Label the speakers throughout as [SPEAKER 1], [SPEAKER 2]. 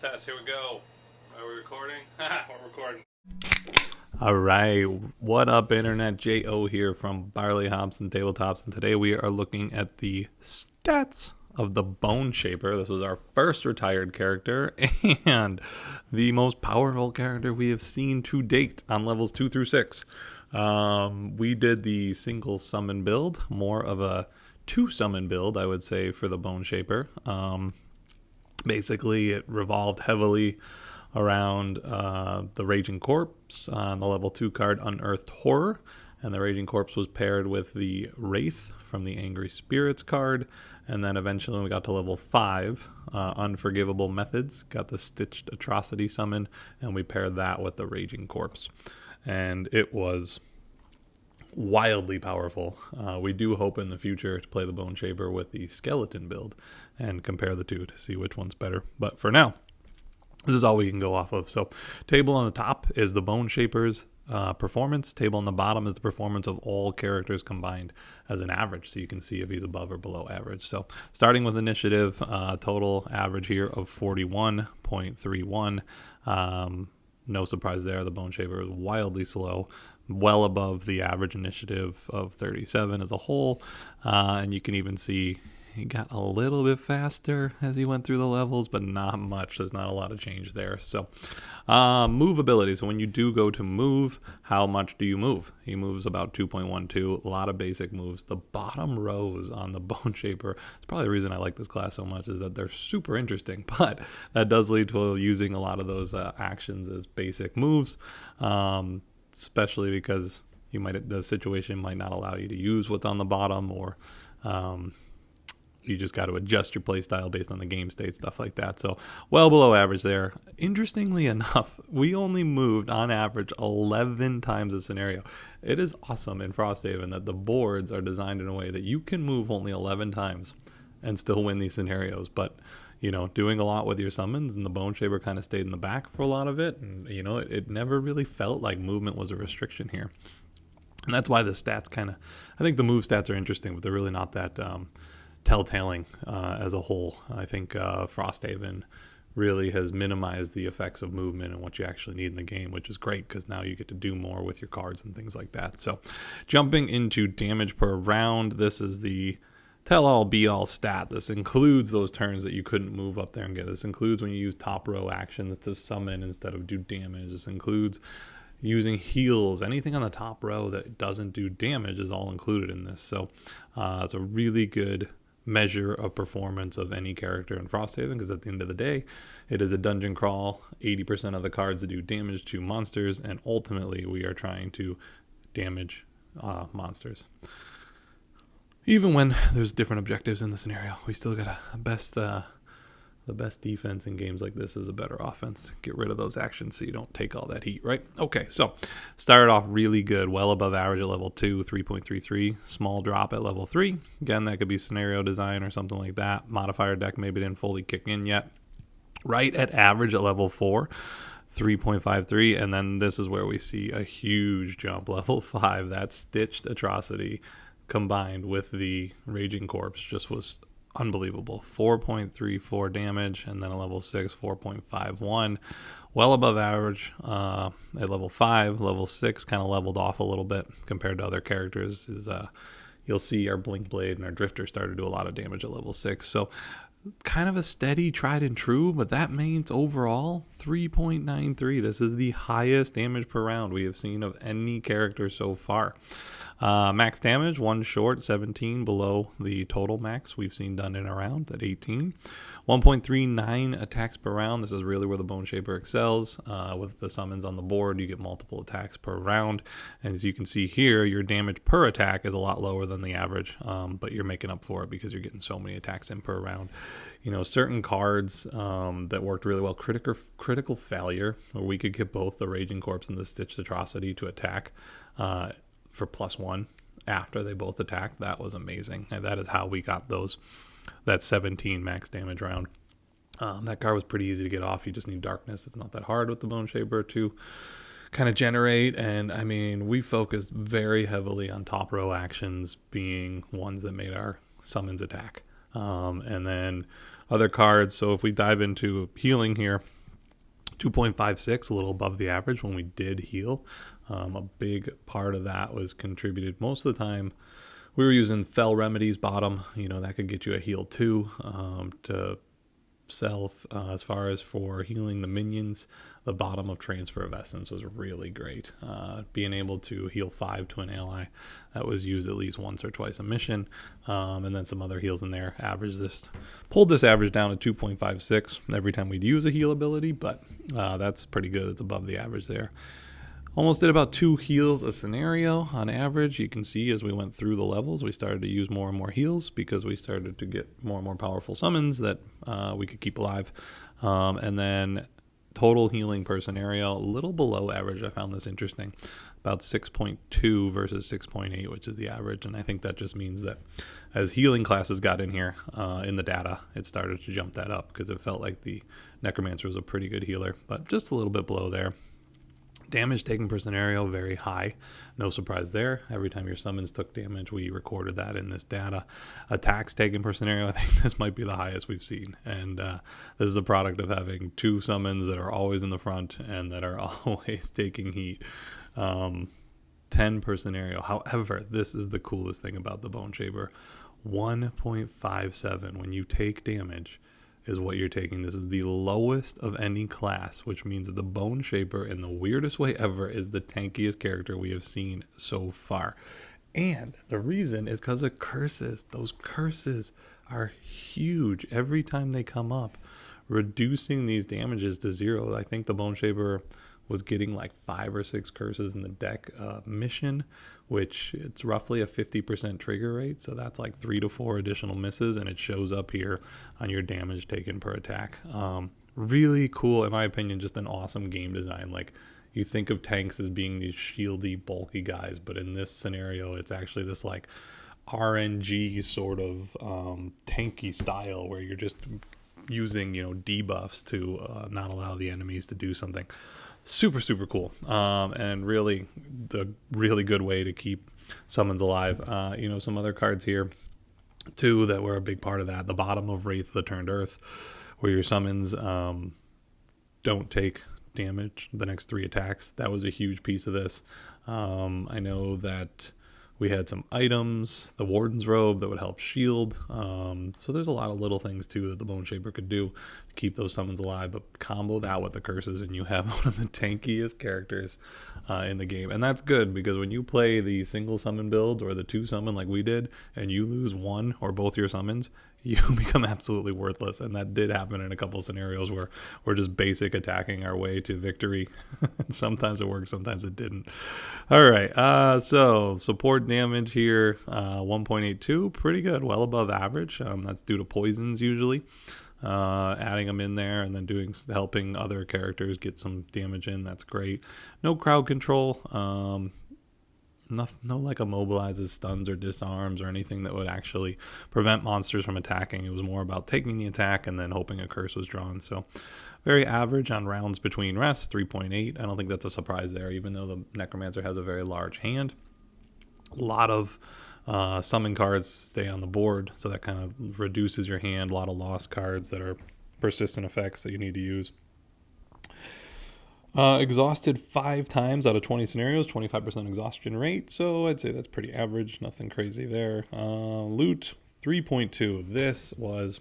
[SPEAKER 1] Test. Here we go. Are we recording? We're recording. All right. What up, Internet? J.O. here from Barley Hops and Tabletops. And today we are looking at the stats of the Boneshaper. This was our first retired character and the most powerful character we have seen to date on levels 2 through 6. We did the single summon build, more of a 2-summon build, I would say, for the Boneshaper. Basically, it revolved heavily around the Raging Corpse on the level 2 card Unearthed Horror, and the Raging Corpse was paired with the Wraith from the Angry Spirits card, and then eventually we got to level 5, Unforgivable Methods, got the Stitched Atrocity summon, and we paired that with the Raging Corpse, and it was wildly powerful. We do hope in the future to play the Boneshaper with the Skeleton build and compare the two to see which one's better. But for now, this is all we can go off of. So table on the top is the Boneshaper's performance. Table on the bottom is the performance of all characters combined as an average, so you can see if he's above or below average. So starting with initiative, total average here of 41.31. No surprise there, the Boneshaper is wildly slow, well above the average initiative of 37 as a whole, and you can even see he got a little bit faster as he went through the levels, but not much. There's not a lot of change there. So move ability. So when you do go to move, how much do you move? He moves about 2.12. A lot of basic moves. The bottom rows on the Boneshaper, it's probably the reason I like this class so much, is that they're super interesting, but that does lead to using a lot of those actions as basic moves, especially because the situation might not allow you to use what's on the bottom, or you just got to adjust your play style based on the game state, stuff like that. So well below average there. Interestingly enough, we only moved on average 11 times a scenario. It is awesome in Frosthaven that the boards are designed in a way that you can move only 11 times and still win these scenarios. But doing a lot with your summons, and the Boneshaper kind of stayed in the back for a lot of it. And, it never really felt like movement was a restriction here. And that's why the stats I think the move stats are interesting, but they're really not that telltaling as a whole. I think Frosthaven really has minimized the effects of movement and what you actually need in the game, which is great because now you get to do more with your cards and things like that. So jumping into damage per round, this is the tell-all be-all stat. This includes those turns that you couldn't move up there and get. This includes when you use top row actions to summon instead of do damage. This includes using heals. Anything on the top row that doesn't do damage is all included in this. So it's a really good measure of performance of any character in Frosthaven, because at the end of the day, it is a dungeon crawl. 80% of the cards that do damage to monsters, and ultimately we are trying to damage monsters. Even when there's different objectives in the scenario, we still got the best defense in games like this is a better offense. Get rid of those actions so you don't take all that heat, right? Okay, so started off really good, well above average at level 2, 3.33. Small drop at level 3. Again, that could be scenario design or something like that. Modifier deck maybe didn't fully kick in yet. Right at average at level 4, 3.53. And then this is where we see a huge jump. Level 5, that Stitched Atrocity combined with the Raging Corpse just was unbelievable. 4.34 damage, and then a level 6, 4.51. Well above average at level 5. Level 6 kind of leveled off a little bit compared to other characters. You'll see our Blink Blade and our Drifter started to do a lot of damage at level 6. So kind of a steady tried and true, but that means overall 3.93. This is the highest damage per round we have seen of any character so far. Max damage, 1 short, 17 below the total max we've seen done in a round at 18. 1.39 attacks per round. This is really where the Boneshaper excels. With the summons on the board, you get multiple attacks per round. And as you can see here, your damage per attack is a lot lower than the average, but you're making up for it because you're getting so many attacks in per round. Certain cards that worked really well, critical failure, where we could get both the Raging Corpse and the Stitched Atrocity to attack for +1 after they both attacked. That was amazing, and that is how we got that 17 max damage round. That card was pretty easy to get off. You just need Darkness. It's not that hard with the Boneshaper to kind of generate, and I mean, we focused very heavily on top row actions being ones that made our summons attack, and then other cards. So if we dive into healing here, 2.56, a little above the average when we did heal. A big part of that was contributed most of the time. We were using Fell Remedies bottom, that could get you a heal 2 to self. As far as for healing the minions, the bottom of Transfer of Essence was really great. Being able to heal 5 to an ally, that was used at least once or twice a mission. And then some other heals in there. Pulled this average down to 2.56 every time we'd use a heal ability, but that's pretty good. It's above the average there. Almost did about 2 heals a scenario on average. You can see as we went through the levels, we started to use more and more heals because we started to get more and more powerful summons that we could keep alive. And then total healing per scenario, a little below average. I found this interesting. About 6.2 versus 6.8, which is the average. And I think that just means that as healing classes got in here in the data, it started to jump that up because it felt like the Necromancer was a pretty good healer, but just a little bit below there. Damage taken per scenario, very high. No surprise there. Every time your summons took damage, we recorded that in this data. Attacks taken per scenario, I think this might be the highest we've seen. And this is a product of having 2 summons that are always in the front and that are always taking heat. 10 per scenario. However, this is the coolest thing about the Boneshaper. 1.57 when you take damage is what you're taking. This is the lowest of any class, which means that the Boneshaper, in the weirdest way ever, is the tankiest character we have seen so far. And the reason is because of curses. Those curses are huge every time they come up. Reducing these damages to 0. I think the Boneshaper was getting like 5 or 6 curses in the deck mission, which it's roughly a 50% trigger rate. So that's like 3 to 4 additional misses, and it shows up here on your damage taken per attack. Really cool, in my opinion, just an awesome game design. Like, you think of tanks as being these shieldy, bulky guys, but in this scenario, it's actually this like RNG sort of tanky style where you're just using, debuffs to not allow the enemies to do something. Super, super cool. And really the really good way to keep summons alive. Some other cards here too that were a big part of that. The bottom of Wraith the Turned Earth, where your summons don't take damage the next 3 attacks. That was a huge piece of this. I know that we had some items, the Warden's Robe that would help shield. So there's a lot of little things too that the Boneshaper could do to keep those summons alive, but combo that with the curses and you have one of the tankiest characters in the game. And that's good because when you play the single summon build or the 2 summon like we did and you lose 1 or both your summons, you become absolutely worthless. And that did happen in a couple of scenarios where we're just basic attacking our way to victory. Sometimes it worked, sometimes it didn't. All right, so support damage here, 1.82, pretty good, well above average. That's due to poisons usually. Adding them in there and then helping other characters get some damage in, that's great. No crowd control. No like immobilizes, stuns, or disarms, or anything that would actually prevent monsters from attacking. It was more about taking the attack and then hoping a curse was drawn. So very average on rounds between rests, 3.8. I don't think that's a surprise there, even though the Necromancer has a very large hand. A lot of summon cards stay on the board, so that kind of reduces your hand. A lot of lost cards that are persistent effects that you need to use. Exhausted 5 times out of 20 scenarios, 25% exhaustion rate, so I'd say that's pretty average, nothing crazy there. Loot 3.2, this was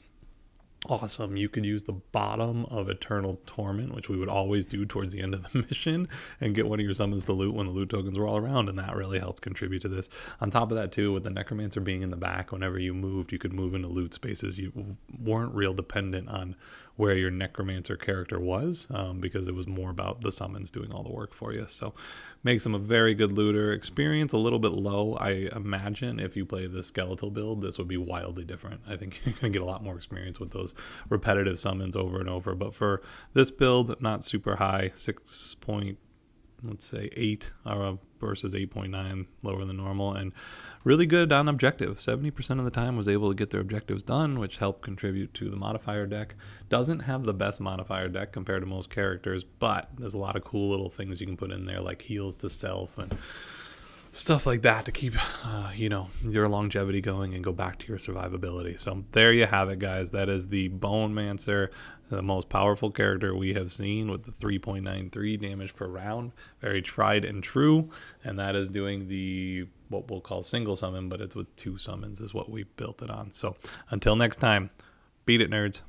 [SPEAKER 1] awesome. You could use the bottom of Eternal Torment, which we would always do towards the end of the mission, and get one of your summons to loot when the loot tokens were all around, and that really helped contribute to this. On top of that too, with the Necromancer being in the back, whenever you moved, you could move into loot spaces. You weren't real dependent on where your Necromancer character was, because it was more about the summons doing all the work for you. So makes him a very good looter. Experience a little bit low. I imagine if you play the skeletal build, this would be wildly different. I think you're going to get a lot more experience with those repetitive summons over and over. But for this build, not super high, 6.8 versus 8.9, lower than normal, and really good on objective. 70% of the time was able to get their objectives done, which helped contribute to the modifier deck. Doesn't have the best modifier deck compared to most characters, but there's a lot of cool little things you can put in there, like heals to self and stuff like that to keep, your longevity going and go back to your survivability. So there you have it, guys. That is the Bonemancer, the most powerful character we have seen with the 3.93 damage per round. Very tried and true. And that is doing the, what we'll call single summon, but it's with 2 summons is what we built it on. So until next time, beat it, nerds.